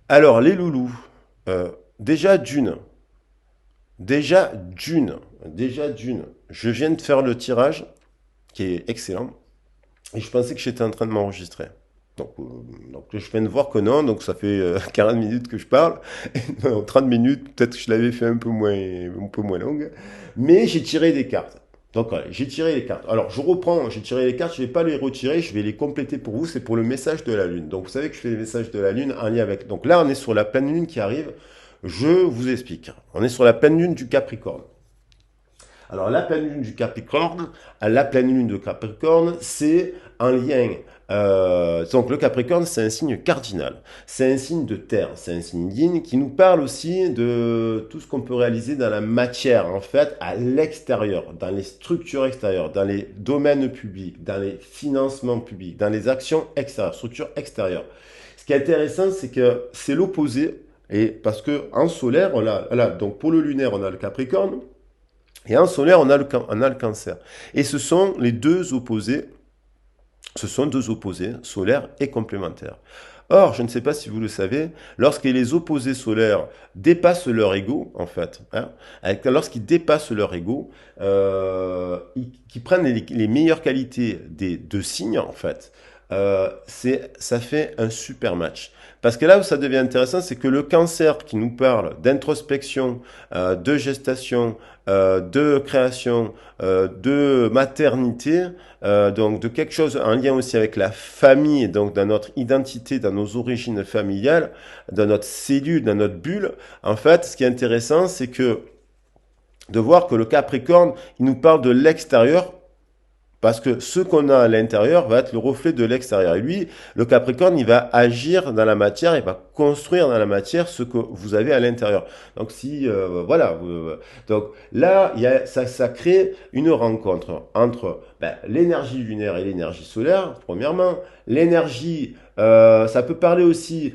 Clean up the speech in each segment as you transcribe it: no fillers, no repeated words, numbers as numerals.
Alors, les loulous, euh, déjà d'une, déjà d'une, déjà d'une, je viens de faire le tirage, qui est excellent, et je pensais que j'étais en train de m'enregistrer. Donc je viens de voir que non, donc ça fait 40 minutes que je parle. Non, 30 minutes, peut-être que je l'avais fait un peu moins longue. Mais j'ai tiré des cartes. Donc voilà, j'ai tiré les cartes. Alors je reprends, j'ai tiré les cartes, je ne vais pas les retirer, je vais les compléter pour vous, c'est pour le message de la Lune. Donc vous savez que je fais les messages de la Lune en lien avec... Donc là on est sur la pleine Lune qui arrive, je vous explique. On est sur la pleine Lune du Capricorne. Alors la pleine lune du Capricorne, la pleine lune de Capricorne, c'est un lien. Donc le Capricorne, c'est un signe cardinal, c'est un signe de terre, c'est un signe yin qui nous parle aussi de tout ce qu'on peut réaliser dans la matière, en fait, à l'extérieur, dans les structures extérieures, dans les domaines publics, dans les financements publics, dans les actions extérieures, structures extérieures. Ce qui est intéressant, c'est que c'est l'opposé, et parce que en solaire, donc pour le lunaire, on a le Capricorne. Et en solaire, on a le cancer. Et ce sont les deux opposés, ce sont deux opposés, solaires et complémentaires. Or, je ne sais pas si vous le savez, lorsque les opposés solaires dépassent leur ego, en fait, hein, lorsqu'ils dépassent leur ego, qui prennent les meilleures qualités des deux signes, en fait, ça fait un super match. Parce que là où ça devient intéressant, c'est que le cancer qui nous parle d'introspection, de gestation, de création, de maternité, donc de quelque chose en lien aussi avec la famille, donc dans notre identité, dans nos origines familiales, dans notre cellule, dans notre bulle. En fait, ce qui est intéressant, c'est que de voir que le Capricorne, il nous parle de l'extérieur parce que ce qu'on a à l'intérieur va être le reflet de l'extérieur. Et lui, le Capricorne, il va agir dans la matière, il va construire dans la matière ce que vous avez à l'intérieur. Donc si, voilà. Donc là, ça crée une rencontre entre l'énergie lunaire et l'énergie solaire, premièrement. L'énergie, ça peut parler aussi,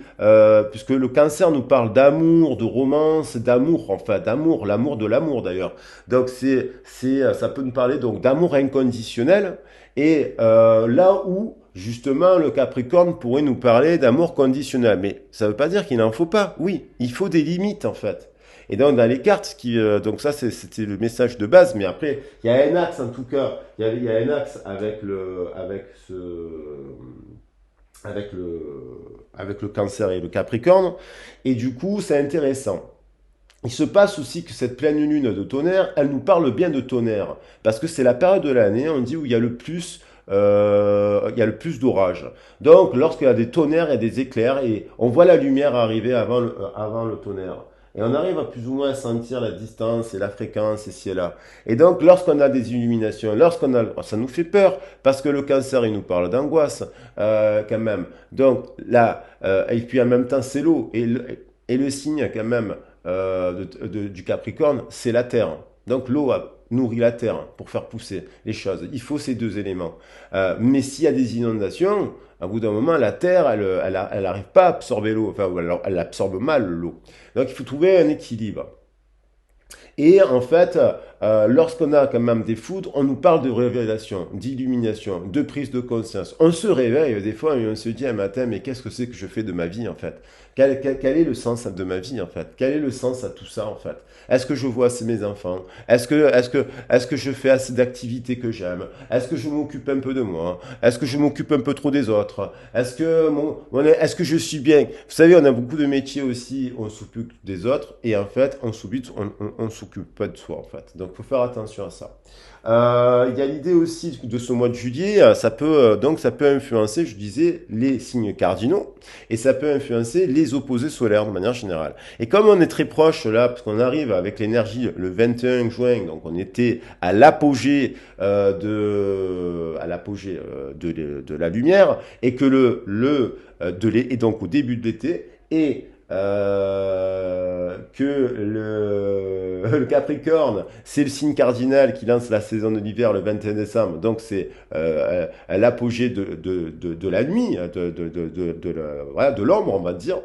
puisque le cancer nous parle d'amour, de romance, d'amour, enfin d'amour, l'amour de l'amour d'ailleurs. Donc ça peut nous parler donc d'amour inconditionnel. Et là où justement le Capricorne pourrait nous parler d'amour conditionnel. Mais ça ne veut pas dire qu'il n'en faut pas. Oui, il faut des limites en fait. Et donc dans les cartes, donc ça c'était le message de base, mais après il y a un axe en tout cas, il y a un axe avec le cancer et le Capricorne, et du coup c'est intéressant. Il se passe aussi que cette pleine lune de tonnerre, elle nous parle bien de tonnerre, parce que c'est la période de l'année, on dit, où il y a le plus d'orages. Donc, lorsqu'il y a des tonnerres et des éclairs, et on voit la lumière arriver avant le tonnerre. Et on arrive à plus ou moins sentir la distance et la fréquence et ci et là. Et donc, lorsqu'on a des illuminations, ça nous fait peur, parce que le cancer, il nous parle d'angoisse, quand même. Donc, là, et puis en même temps, c'est l'eau. Et le signe, quand même, du Capricorne, c'est la terre. Donc l'eau nourrit la terre pour faire pousser les choses. Il faut ces deux éléments. Mais s'il y a des inondations, à bout d'un moment, la terre, elle arrive pas à absorber l'eau. Enfin, alors, elle absorbe mal l'eau. Donc il faut trouver un équilibre. Et en fait, lorsqu'on a quand même des foudres, on nous parle de révélation, d'illumination, de prise de conscience. On se réveille des fois et on se dit un matin, mais qu'est-ce que c'est que je fais de ma vie en fait? Quel est le sens de ma vie en fait? Quel est le sens à tout ça en fait? Est-ce que je vois assez mes enfants? Est-ce que je fais assez d'activités que j'aime? Est-ce que je m'occupe un peu de moi? Est-ce que je m'occupe un peu trop des autres? Est-ce que je suis bien? Vous savez, on a beaucoup de métiers aussi, on s'occupe des autres et en fait, on s'occupe pas de soi en fait. Donc, faut faire attention à ça. Il y a l'idée aussi de ce mois de juillet, ça peut influencer, je disais, les signes cardinaux et ça peut influencer les opposés solaires de manière générale. Et comme on est très proche là, parce qu'on arrive avec l'énergie le 21 juin, donc on était à l'apogée de la lumière et que et donc au début de l'été et que le Capricorne, c'est le signe cardinal qui lance la saison de l'hiver le 21 décembre. Donc c'est l'apogée de la nuit, voilà, de l'ombre, on va dire.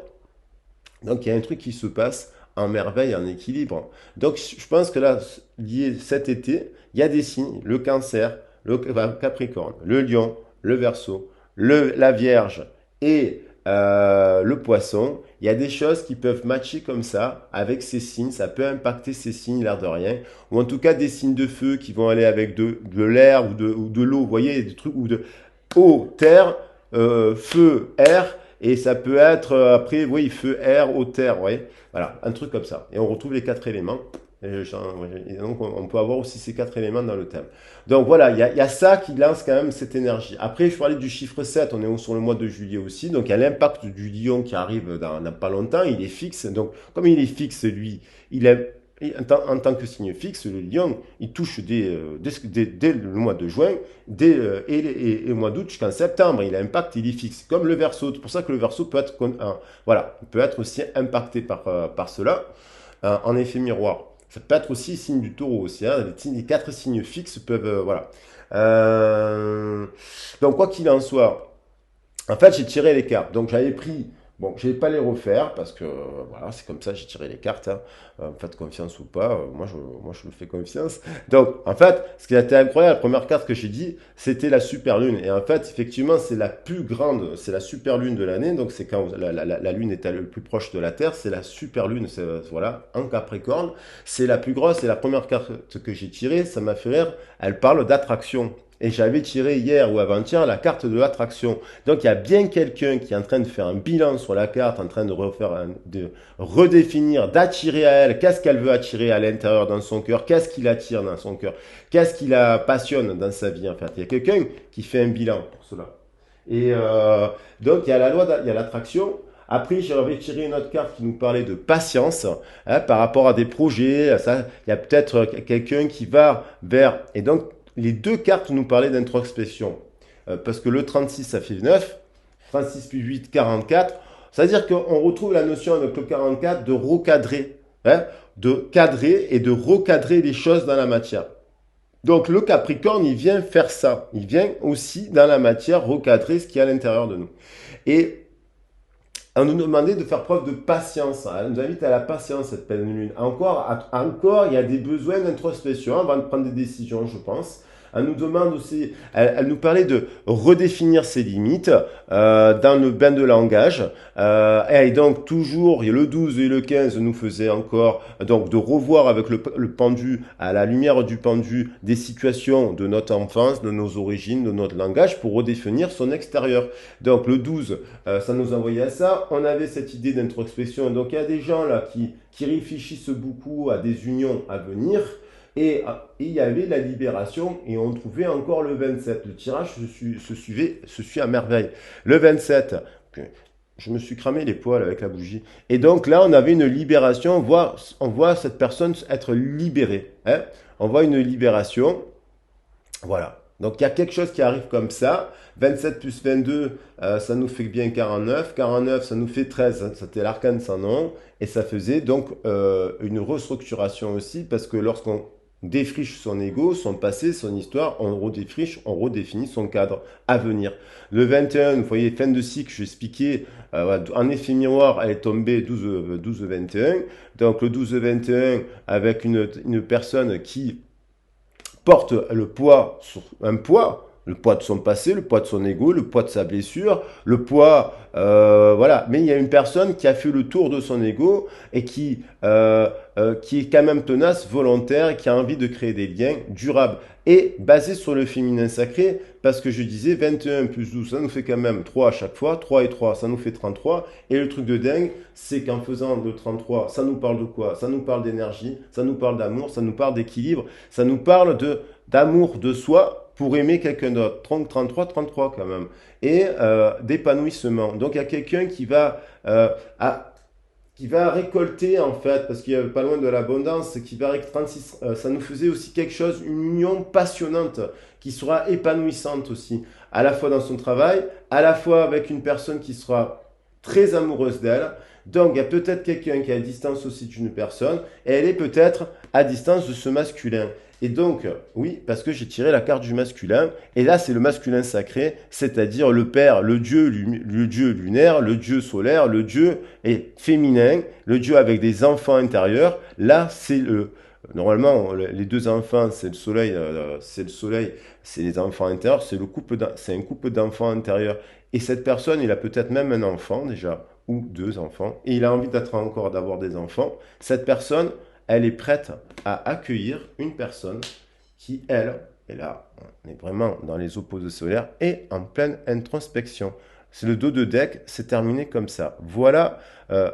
Donc il y a un truc qui se passe en merveille, en équilibre. Donc je pense que là, lié cet été, il y a des signes, le cancer, le Capricorne, le lion, le verseau, la vierge et le poisson. Il y a des choses qui peuvent matcher comme ça avec ces signes. Ça peut impacter ces signes, l'air de rien. Ou en tout cas des signes de feu qui vont aller avec de l'air ou de l'eau. Vous voyez, des trucs ou de eau, terre, feu, air. Et ça peut être après, oui, feu, air, eau, terre. Vous voyez, voilà, un truc comme ça. Et on retrouve les quatre éléments. Et donc, on peut avoir aussi ces quatre éléments dans le thème. Donc voilà, il y a ça qui lance quand même cette énergie. Après, je parlais du chiffre 7, on est sur le mois de juillet aussi. Donc il y a l'impact du lion qui arrive dans pas longtemps, il est fixe. Donc comme il est fixe, lui, il est, en tant que signe fixe, le lion, il touche dès le mois de juin, et le mois d'août jusqu'en septembre. Il a impact, il est fixe. Comme le verso. C'est pour ça que le verso peut être, voilà, peut être aussi impacté par cela, en effet miroir. Ça peut être aussi signe du taureau aussi. Hein. Les quatre signes fixes peuvent. Voilà. Donc, quoi qu'il en soit, en fait, j'ai tiré les cartes. Donc, j'avais pris. Bon, je ne vais pas les refaire parce que voilà, c'est comme ça, j'ai tiré les cartes. Hein. Faites confiance ou pas, moi, je me fais confiance. Donc, en fait, ce qui a été incroyable, la première carte que j'ai dit, c'était la super lune. Et en fait, effectivement, c'est la plus grande, c'est la super lune de l'année. Donc, c'est quand la lune est le plus proche de la Terre, c'est la super lune, voilà, en Capricorne. C'est la plus grosse, c'est la première carte que j'ai tirée. Ça m'a fait rire. Elle parle d'attraction. Et j'avais tiré hier ou avant-hier la carte de l'attraction. Donc il y a bien quelqu'un qui est en train de faire un bilan sur la carte, en train de redéfinir, d'attirer à elle, qu'est-ce qu'elle veut attirer à l'intérieur dans son cœur, qu'est-ce qui l'attire dans son cœur, qu'est-ce qui la passionne dans sa vie en fait. Il y a quelqu'un qui fait un bilan pour cela. Et donc il y a la loi, il y a l'attraction. Après, j'avais tiré une autre carte qui nous parlait de patience par rapport à des projets. Ça, il y a peut-être quelqu'un qui va vers... Et donc, les deux cartes nous parlaient d'introspection. Parce que le 36, ça fait 9. 36 plus 8, 44. C'est-à-dire qu'on retrouve la notion avec le 44 de recadrer. De cadrer et de recadrer les choses dans la matière. Donc le Capricorne, il vient faire ça. Il vient aussi dans la matière recadrer ce qu'il y a à l'intérieur de nous. Et on nous demandait de faire preuve de patience. Elle nous invite à la patience, cette pleine lune. Encore, il y a des besoins d'introspection avant de prendre des décisions, je pense. Elle nous demande aussi, elle nous parlait de redéfinir ses limites dans le bain de langage. Et donc toujours, le 12 et le 15 nous faisaient encore donc de revoir avec le pendu, à la lumière du pendu, des situations de notre enfance, de nos origines, de notre langage pour redéfinir son extérieur. Donc le 12, ça nous envoyait à ça. On avait cette idée d'introspection. Donc il y a des gens là qui réfléchissent beaucoup à des unions à venir. Et il y avait la libération et on trouvait encore le 27. Le tirage se suit à merveille. Le 27, je me suis cramé les poils avec la bougie. Et donc là, on avait une libération. On voit cette personne être libérée. Hein. On voit une libération. Voilà. Donc il y a quelque chose qui arrive comme ça. 27 plus 22, ça nous fait bien 49. 49, ça nous fait 13. C'était l'arcane sans nom. Et ça faisait donc une restructuration aussi parce que lorsqu'on défriche son ego, son passé, son histoire, on redéfriche, on redéfinit son cadre à venir. Le 21, vous voyez, fin de cycle, je expliquais, en effet miroir, elle est tombée 12-21. Donc le 12-21 avec une personne qui porte le poids de son passé, le poids de son ego, le poids de sa blessure, le poids, voilà. Mais il y a une personne qui a fait le tour de son ego et qui est quand même tenace, volontaire, et qui a envie de créer des liens durables et basés sur le féminin sacré, parce que je disais 21 plus 12, ça nous fait quand même 3 à chaque fois, 3 et 3, ça nous fait 33, et le truc de dingue, c'est qu'en faisant le 33, ça nous parle de quoi? Ça nous parle d'énergie, ça nous parle d'amour, ça nous parle d'équilibre, ça nous parle d'amour de soi pour aimer quelqu'un d'autre. 33 quand même. Et d'épanouissement. Donc il y a quelqu'un qui va récolter en fait, parce qu'il y a pas loin de l'abondance, qui va 36, ça nous faisait aussi quelque chose, une union passionnante, qui sera épanouissante aussi, à la fois dans son travail, à la fois avec une personne qui sera très amoureuse d'elle. Donc il y a peut-être quelqu'un qui est à distance aussi d'une personne, et elle est peut-être à distance de ce masculin. Et donc, oui, parce que j'ai tiré la carte du masculin, et là c'est le masculin sacré, c'est-à-dire le père, le dieu lunaire, le dieu solaire, le dieu est féminin, le dieu avec des enfants intérieurs. Là, normalement, les deux enfants, c'est le soleil, c'est les enfants intérieurs, c'est un couple d'enfants intérieurs. Et cette personne, il a peut-être même un enfant déjà, ou deux enfants, et il a envie d'être encore d'avoir des enfants. Cette personne, elle est prête à accueillir une personne qui, elle, et là, on est vraiment dans les opposés solaires, est en pleine introspection. C'est le dos de deck, c'est terminé comme ça. Voilà,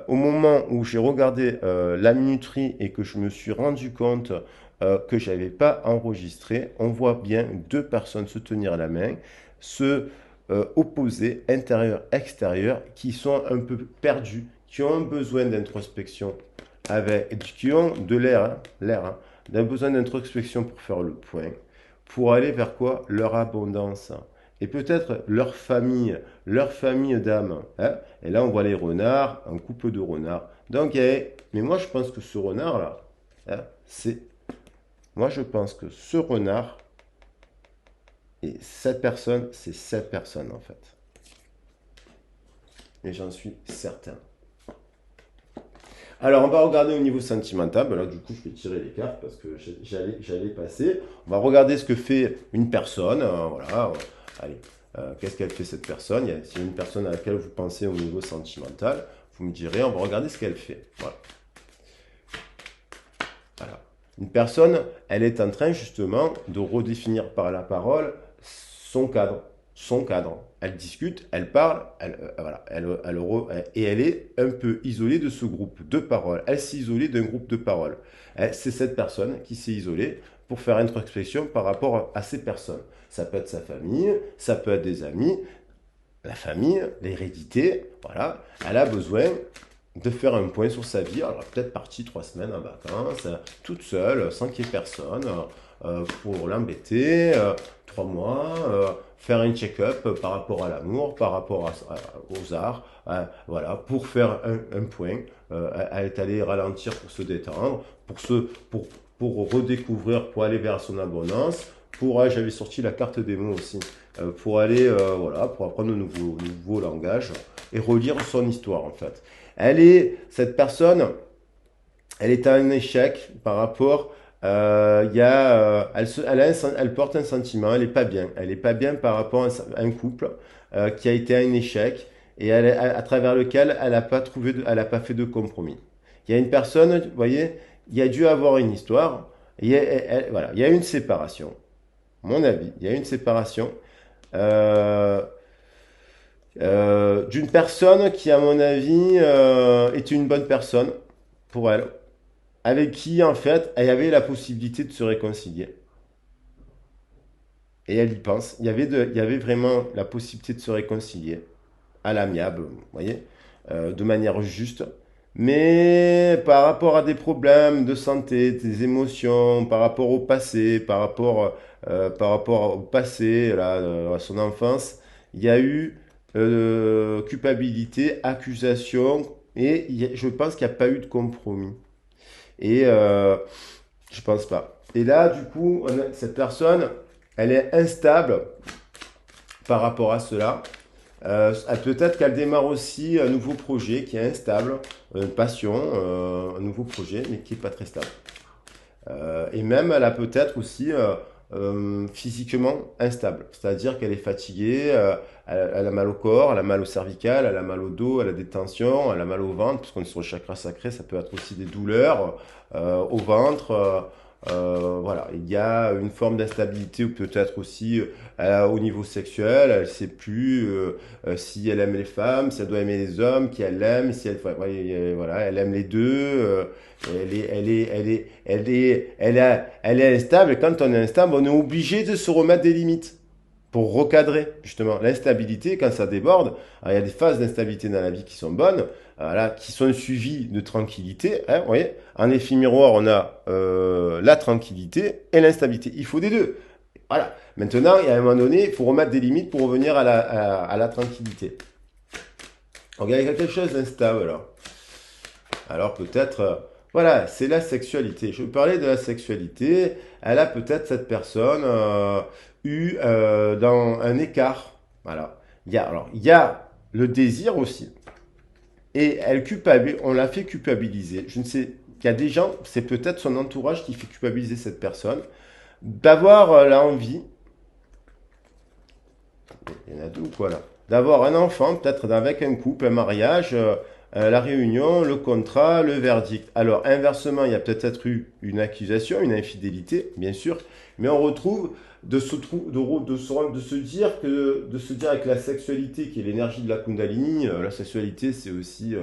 au moment où j'ai regardé la minuterie et que je me suis rendu compte que je n'avais pas enregistré, on voit bien deux personnes se tenir la main, se opposés, intérieur-extérieur, qui sont un peu perdus, qui ont un besoin d'introspection, qui ont de l'air, d'un besoin d'introspection pour faire le point, pour aller vers quoi? Leur abondance. Et peut-être leur famille d'âme. Hein. Et là, on voit les renards, un couple de renards. Donc, mais moi, je pense que ce renard-là, hein, moi, je pense que ce renard, et cette personne, c'est cette personne, en fait. Et j'en suis certain. Alors, on va regarder au niveau sentimental. Ben là, du coup, je vais tirer les cartes parce que j'allais passer. On va regarder ce que fait une personne. Voilà. Allez, qu'est-ce qu'elle fait cette personne? S'il y a une personne à laquelle vous pensez au niveau sentimental, vous me direz, on va regarder ce qu'elle fait. Voilà. Voilà. Une personne, elle est en train justement de redéfinir par la parole son cadre. Son cadre. Elle discute, elle parle, voilà, et elle est un peu isolée de ce groupe de parole. Elle s'est isolée d'un groupe de parole. C'est cette personne qui s'est isolée pour faire introspection par rapport à ces personnes. Ça peut être sa famille, ça peut être des amis, la famille, l'hérédité, voilà. Elle a besoin de faire un point sur sa vie. Alors, elle est peut-être partie 3 semaines en vacances, toute seule, sans qu'il y ait personne, pour l'embêter, 3 mois, faire un check-up par rapport à l'amour, par rapport aux arts, voilà, pour faire un point. Elle est allée ralentir pour se détendre, pour redécouvrir, pour aller vers son abondance. J'avais sorti la carte des mots aussi, pour aller, voilà, pour apprendre de nouveaux langages et relire son histoire en fait. Cette personne, elle est à un échec par rapport, elle porte un sentiment, elle n'est pas bien. Elle n'est pas bien par rapport à un couple qui a été à un échec et à travers lequel elle n'a pas elle n'a pas fait de compromis. Il y a une personne, vous voyez, il y a dû avoir une histoire, voilà, il y a une séparation. À mon avis, il y a une séparation. Euh, d'une personne qui, à mon avis, était une bonne personne pour elle, avec qui, en fait, elle avait la possibilité de se réconcilier. Et elle y pense. Il y avait vraiment la possibilité de se réconcilier à l'amiable, vous voyez, de manière juste. Mais par rapport à des problèmes de santé, des émotions, par rapport au passé, par rapport au passé, là, à son enfance, il y a eu culpabilité, accusation, et je pense qu'il n'y a pas eu de compromis. Et je pense pas. Et là, du coup, cette personne, elle est instable par rapport à cela. Peut-être qu'elle démarre aussi un nouveau projet qui est instable, une passion, un nouveau projet, mais qui n'est pas très stable. Et même, elle a peut-être aussi physiquement instable, c'est-à-dire qu'elle est fatiguée, elle a mal au corps, elle a mal au cervical, elle a mal au dos, elle a des tensions, elle a mal au ventre, parce qu'on est sur le chakra sacré, ça peut être aussi des douleurs au ventre. Voilà, il y a une forme d'instabilité ou peut-être aussi au niveau sexuel, elle ne sait plus si elle aime les femmes, si elle doit aimer les hommes, qui elle aime, si elle, voilà, elle aime les deux. Elle est instable et quand on est instable, on est obligé de se remettre des limites pour recadrer justement l'instabilité quand ça déborde. Alors, il y a des phases d'instabilité dans la vie qui sont bonnes, voilà, qui sont suivies de tranquillité. Hein, vous voyez, en effet miroir, on a la tranquillité et l'instabilité. Il faut des deux. Voilà. Maintenant, il y a un moment donné, il faut remettre des limites pour revenir à la tranquillité. Donc, il y a quelque chose d'instable alors. Alors peut-être, voilà, c'est la sexualité. Je parlais de la sexualité. Elle a peut-être cette personne eu dans un écart. Voilà. Il y a le désir aussi. Et on l'a fait culpabiliser. Je ne sais, il y a des gens, c'est peut-être son entourage qui fait culpabiliser cette personne, d'avoir l'envie, il y en a deux ou quoi là, d'avoir un enfant, peut-être avec un couple, un mariage, la réunion, le contrat, le verdict. Alors, inversement, il y a peut-être eu une accusation, une infidélité, bien sûr, mais on retrouve de se dire avec la sexualité qui est l'énergie de la Kundalini, la sexualité c'est aussi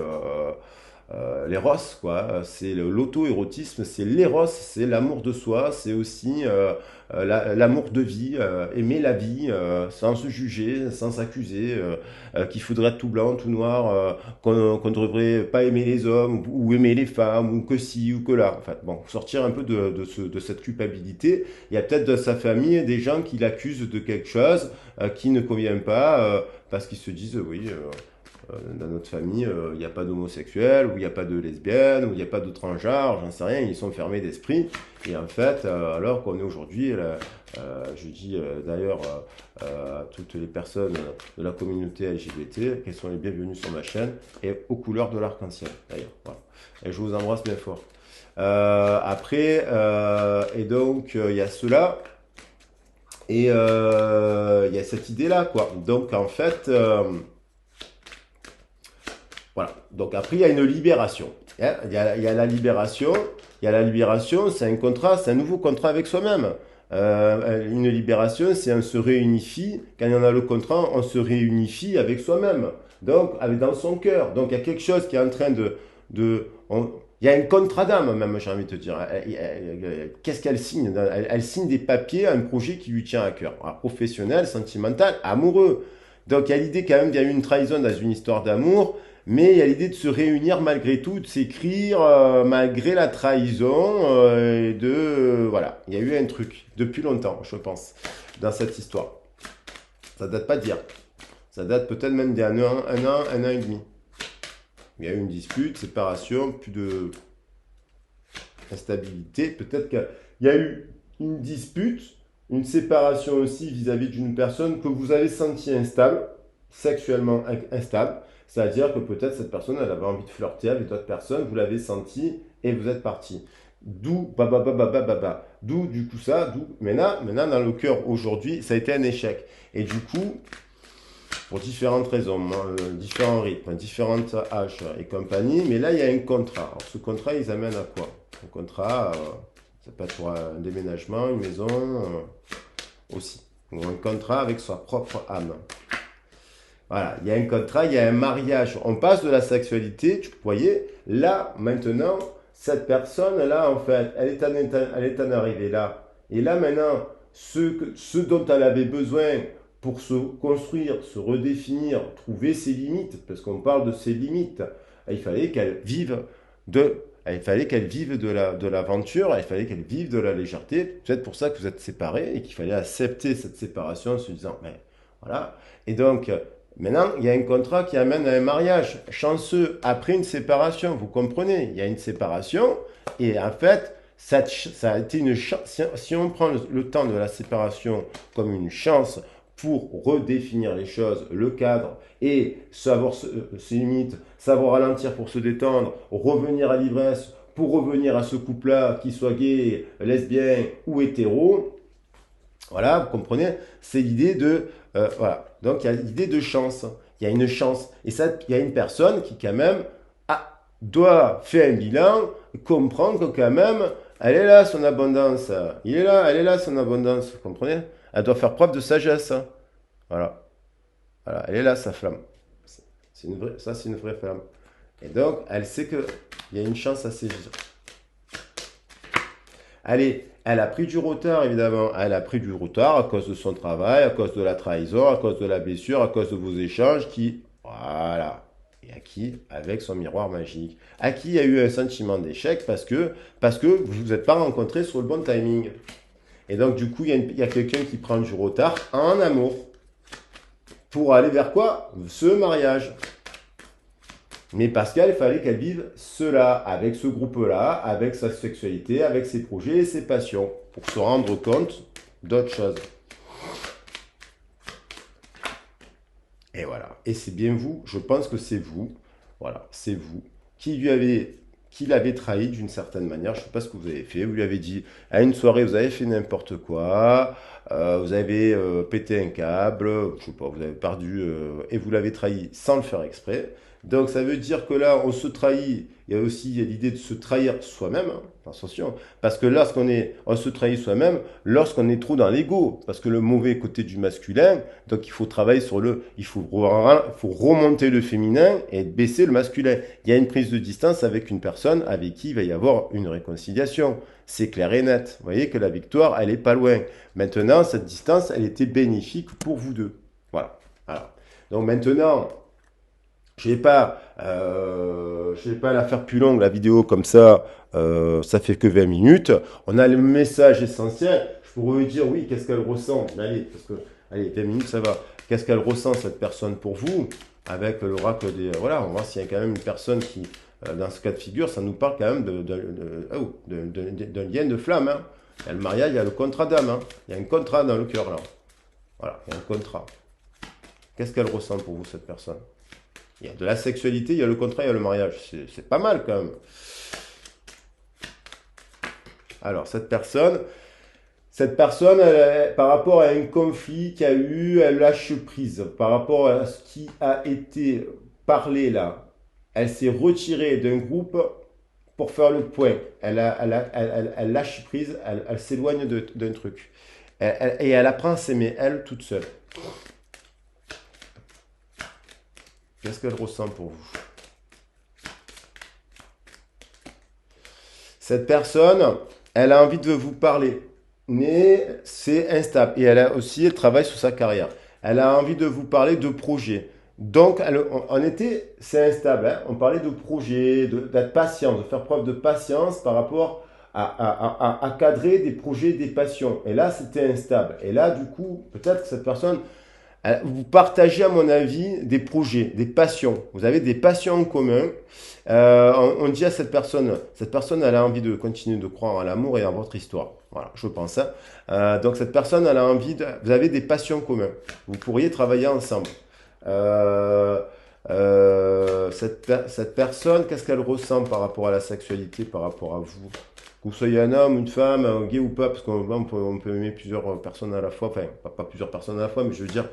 l'éros, quoi. C'est l'auto-érotisme, c'est l'éros, c'est l'amour de soi, c'est aussi l'amour de vie, aimer la vie sans se juger, sans s'accuser, qu'il faudrait être tout blanc, tout noir, qu'on ne devrait pas aimer les hommes ou aimer les femmes ou que ci ou que là. Enfin, bon, sortir un peu de cette culpabilité. Il y a peut-être dans sa famille des gens qui l'accusent de quelque chose qui ne convient pas parce qu'ils se disent oui. Dans notre famille, il n'y a pas d'homosexuels, ou il n'y a pas de lesbiennes, ou il n'y a pas de transgenres, j'en sais rien, ils sont fermés d'esprit. Et en fait, alors qu'on est aujourd'hui, je dis d'ailleurs à toutes les personnes de la communauté LGBT qu'elles sont les bienvenues sur ma chaîne et aux couleurs de l'arc-en-ciel, d'ailleurs. Voilà. Et je vous embrasse bien fort. Après, et donc, il y a cela, et il y a cette idée-là, quoi. Donc, en fait... voilà. Donc après, il y a une libération. Il y a la libération. Il y a la libération, c'est un contrat, c'est un nouveau contrat avec soi-même. Une libération, c'est on se réunifie. Quand il y en a le contrat, on se réunifie avec soi-même. Donc, dans son cœur. Donc, il y a quelque chose qui est en train il y a un contrat d'âme, même, j'ai envie de te dire. Qu'est-ce qu'elle signe? Elle signe des papiers à un projet qui lui tient à cœur. Alors, professionnel, sentimental, amoureux. Donc, il y a l'idée quand même qu'il y a eu une trahison dans une histoire d'amour. Mais il y a l'idée de se réunir malgré tout, de s'écrire malgré la trahison, et voilà, il y a eu un truc depuis longtemps, je pense, dans cette histoire. Ça date pas d'hier. Ça date peut-être même d'il y a un an et demi. Il y a eu une dispute, séparation, plus de instabilité. Peut-être qu'il y a eu une dispute, une séparation aussi vis-à-vis d'une personne que vous avez senti instable, sexuellement instable. C'est-à-dire que peut-être cette personne, elle avait envie de flirter avec d'autres personnes, vous l'avez senti et vous êtes parti. D'où, d'où du coup ça, d'où, maintenant dans le cœur aujourd'hui, ça a été un échec. Et du coup, pour différentes raisons, différents rythmes, différentes âges et compagnie, mais là il y a un contrat. Alors ce contrat, ils amènent à quoi? Un contrat, ça peut être pour un déménagement, une maison aussi. Ou un contrat avec sa propre âme. Voilà, il y a un contrat, il y a un mariage. On passe de la sexualité, vous voyez, là, maintenant, cette personne-là, en fait, elle est en arrivée là. Et là, maintenant, ce dont elle avait besoin pour se construire, se redéfinir, trouver ses limites, parce qu'on parle de ses limites, il fallait qu'elle vive de l'aventure, il fallait qu'elle vive de la légèreté. Peut-être pour ça que vous êtes séparés et qu'il fallait accepter cette séparation en se disant, mais voilà. Et donc, maintenant, il y a un contrat qui amène à un mariage chanceux après une séparation. Vous comprenez? Il y a une séparation et en fait, ça a été une chance. Si on prend le temps de la séparation comme une chance pour redéfinir les choses, le cadre et savoir ses limites, savoir ralentir pour se détendre, revenir à l'ivresse pour revenir à ce couple-là, qu'il soit gay, lesbien ou hétéro, voilà, vous comprenez? C'est l'idée de... voilà. Donc, il y a l'idée de chance. Il y a une chance. Et ça, il y a une personne qui, quand même, doit faire un bilan, comprendre que, quand même, elle est là, son abondance. Il est là, elle est là, son abondance. Vous comprenez? Elle doit faire preuve de sagesse. Voilà. Voilà. Elle est là, sa flamme. Ça, c'est une vraie flamme. Et donc, elle sait qu'il y a une chance à saisir. Allez, elle a pris du retard, évidemment. Elle a pris du retard à cause de son travail, à cause de la trahison, à cause de la blessure, à cause de vos échanges qui... Voilà. Et à qui? Avec son miroir magique. À qui il y a eu un sentiment d'échec parce que vous ne vous êtes pas rencontrés sur le bon timing. Et donc, du coup, il y a quelqu'un qui prend du retard en amour. Pour aller vers quoi? Ce mariage. Mais parce qu'il fallait qu'elle vive cela, avec ce groupe-là, avec sa sexualité, avec ses projets et ses passions, pour se rendre compte d'autres choses. Et voilà. Et c'est bien vous, je pense que c'est vous, voilà, c'est vous, qui lui avez qu'il avait trahi d'une certaine manière. Je ne sais pas ce que vous avez fait. Vous lui avez dit à une soirée, vous avez fait n'importe quoi, vous avez pété un câble, je sais pas, vous avez perdu et vous l'avez trahi sans le faire exprès. Donc ça veut dire que là, on se trahit. Il y a aussi l'idée de se trahir soi-même. Hein, attention, parce que on se trahit soi-même lorsqu'on est trop dans l'ego. Parce que le mauvais côté du masculin, donc il faut travailler sur faut remonter le féminin et baisser le masculin. Il y a une prise de distance avec une personne avec qui il va y avoir une réconciliation. C'est clair et net. Vous voyez que la victoire, elle est pas loin. Maintenant, cette distance, elle était bénéfique pour vous deux. Voilà. Alors, donc maintenant, je vais pas la faire plus longue, la vidéo comme ça fait que 20 minutes. On a le message essentiel. Je pourrais vous dire, oui, qu'est-ce qu'elle ressent. Mais allez, allez, 20 minutes, ça va. Qu'est-ce qu'elle ressent, cette personne, pour vous? Avec l'oracle des... Voilà, on va voir s'il y a quand même une personne qui, dans ce cas de figure, ça nous parle quand même d'un lien de flamme. Hein. Il y a le mariage, il y a le contrat d'âme. Hein. Il y a un contrat dans le cœur, là. Voilà, il y a un contrat. Qu'est-ce qu'elle ressent pour vous, cette personne? Il y a de la sexualité, il y a le contrat, il y a le mariage. C'est pas mal quand même. Alors, cette personne, par rapport à un conflit qu'il y a eu, elle lâche prise. Par rapport à ce qui a été parlé là, elle s'est retirée d'un groupe pour faire le point. Elle lâche prise, elle s'éloigne d'un truc. Et elle apprend à s'aimer, elle, toute seule. Qu'est-ce qu'elle ressent pour vous? Cette personne, elle a envie de vous parler, mais c'est instable. Et elle travaille sur sa carrière. Elle a envie de vous parler de projets. Donc, en été, c'est instable. Hein. On parlait de projets, d'être patient, de faire preuve de patience par rapport à cadrer des projets, des passions. Et là, c'était instable. Et là, du coup, peut-être que cette personne, vous partagez, à mon avis, des projets, des passions. Vous avez des passions en commun. On dit à cette personne, elle a envie de continuer de croire en l'amour et en votre histoire. Voilà, je pense. Hein. Donc cette personne, elle a vous avez des passions communes. Vous pourriez travailler ensemble. Cette personne, qu'est-ce qu'elle ressent par rapport à la sexualité, par rapport à vous? Que vous soyez un homme, une femme, un gay ou pas, parce qu'on peut aimer plusieurs personnes à la fois, enfin, pas plusieurs personnes à la fois, mais je veux dire,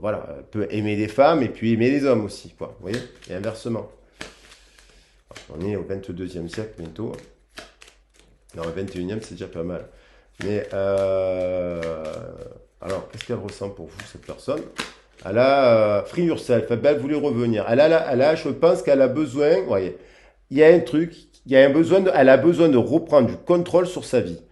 voilà, elle peut aimer des femmes et puis aimer les hommes aussi, quoi, vous voyez, et inversement. On est au 22e siècle bientôt. Non, le 21e, c'est déjà pas mal. Mais, alors, qu'est-ce qu'elle ressent pour vous, cette personne? Elle a free yourself, elle voulait revenir. Je pense qu'elle a besoin, vous voyez, il y a un truc, elle a besoin de reprendre du contrôle sur sa vie.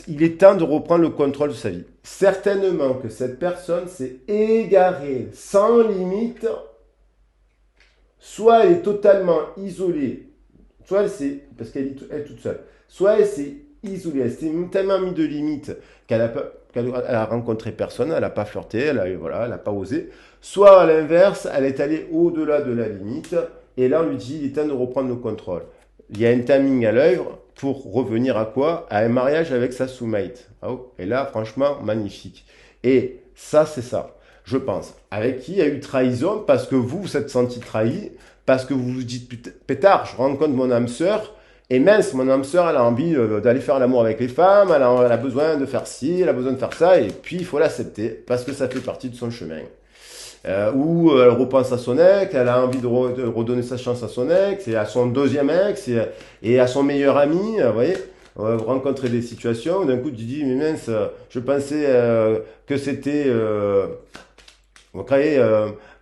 Il est temps de reprendre le contrôle de sa vie. Certainement que cette personne s'est égarée sans limite. Soit elle est totalement isolée, soit parce qu'elle est toute seule, soit elle s'est isolée, elle s'est tellement mis de limites qu'elle a rencontré personne, elle n'a pas flirté, elle n'a pas osé. Soit à l'inverse, elle est allée au-delà de la limite, et là on lui dit il est temps de reprendre le contrôle. Il y a un timing à l'œuvre pour revenir à quoi? À un mariage avec sa soulmate. Et là, franchement, magnifique. Et ça, c'est ça, je pense. Avec qui il y a eu trahison parce que vous êtes senti trahi, parce que vous vous dites, pétard, je rencontre mon âme sœur, et mince, mon âme sœur, elle a envie d'aller faire l'amour avec les femmes, elle a besoin de faire ci, elle a besoin de faire ça, et puis il faut l'accepter, parce que ça fait partie de son chemin. Ou elle repense à son ex, elle a envie de redonner sa chance à son ex, et à son deuxième ex, et à son meilleur ami, vous voyez, vous rencontrez des situations, d'un coup tu dis, mais mince, je pensais que c'était... vous créez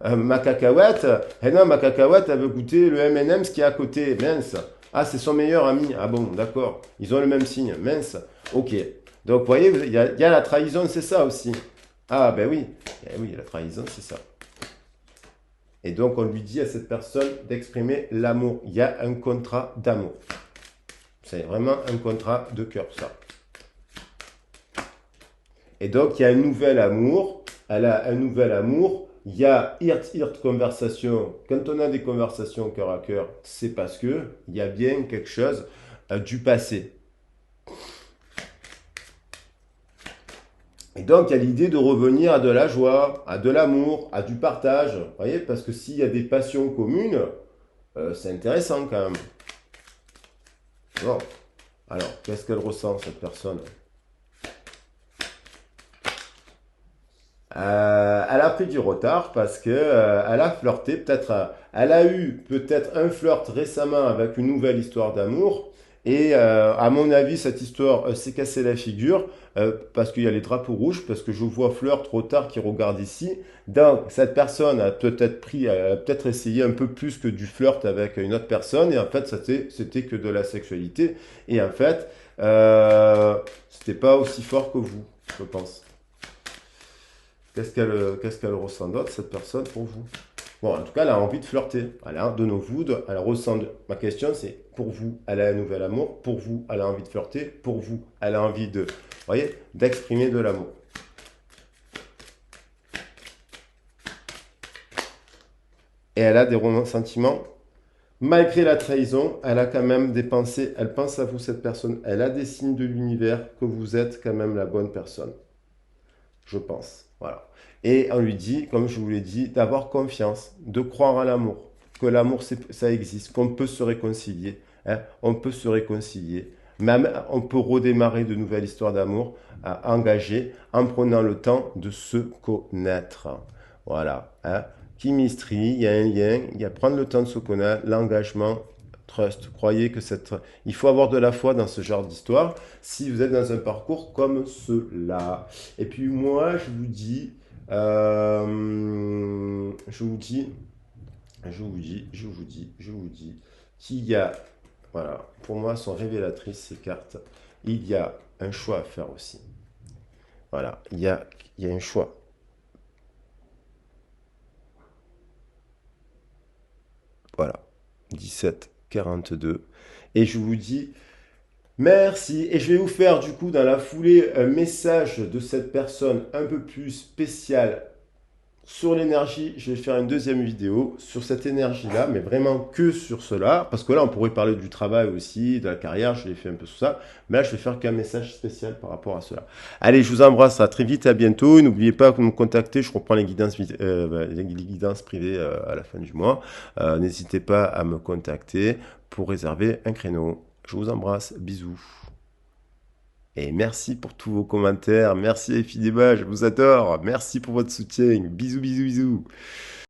ma cacahuète, et non, ma cacahuète, elle veut goûter le M&M's qui est à côté, mince. Ah, c'est son meilleur ami, ah bon, d'accord, ils ont le même signe, mince, ok. Donc, vous voyez, il y a la trahison, c'est ça aussi. Ah, ben oui, oui, la trahison, c'est ça. Et donc, on lui dit à cette personne d'exprimer l'amour. Il y a un contrat d'amour. C'est vraiment un contrat de cœur, ça. Et donc, il y a un nouvel amour. Elle a un nouvel amour. Il y a conversation. Quand on a des conversations cœur à cœur, c'est parce que il y a bien quelque chose du passé. Et donc, il y a l'idée de revenir à de la joie, à de l'amour, à du partage. Vous voyez, parce que s'il y a des passions communes, C'est intéressant quand même. Bon, alors, qu'est-ce qu'elle ressent, cette personne? Elle a pris du retard parce que elle a flirté, peut-être, elle a eu peut-être un flirt récemment avec une nouvelle histoire d'amour. Et à mon avis, cette histoire s'est cassée la figure parce qu'il y a les drapeaux rouges, parce que je vois flirt trop tard qui regarde ici. Donc, cette personne a peut-être pris, a peut-être essayé un peu plus que du flirt avec une autre personne. Et en fait, c'était que de la sexualité. Et en fait, c'était pas aussi fort que vous, je pense. Qu'est-ce qu'elle ressent d'autre, cette personne, pour vous? Bon, en tout cas, elle a envie de flirter. Elle a de nos vous, elle ressent. Ma question, c'est pour vous, elle a un nouvel amour. Pour vous, elle a envie de flirter. Pour vous, elle a envie de, voyez, d'exprimer de l'amour. Et elle a des sentiments. Malgré la trahison, elle a quand même des pensées. Elle pense à vous, cette personne. Elle a des signes de l'univers que vous êtes quand même la bonne personne. Je pense. Voilà. Et on lui dit, comme je vous l'ai dit, d'avoir confiance, de croire à l'amour, que l'amour, ça existe, qu'on peut se réconcilier. Hein, on peut se réconcilier. Même, on peut redémarrer de nouvelles histoires d'amour à engager en prenant le temps de se connaître. Voilà. Hein. Chemistry, il y a un lien, il y a prendre le temps de se connaître, l'engagement, trust. Croyez que il faut avoir de la foi dans ce genre d'histoire si vous êtes dans un parcours comme cela. Et puis moi, je vous dis qu'il y a, voilà, pour moi, sont révélatrices ces cartes. Il y a un choix à faire aussi. Voilà, il y a un choix. Voilà, 17 42. Et je vous dis merci. Et je vais vous faire du coup dans la foulée un message de cette personne un peu plus spéciale sur l'énergie. Je vais faire une deuxième vidéo sur cette énergie-là, mais vraiment que sur cela. Parce que là, on pourrait parler du travail aussi, de la carrière. Je l'ai fait un peu sur ça. Mais là, je vais faire qu'un message spécial par rapport à cela. Allez, je vous embrasse. À très vite. À bientôt. Et n'oubliez pas de me contacter. Je reprends les guidances privées à la fin du mois. N'hésitez pas à me contacter pour réserver un créneau. Je vous embrasse. Bisous. Et merci pour tous vos commentaires. Merci les filles des bas, je vous adore. Merci pour votre soutien. Bisous, bisous, bisous.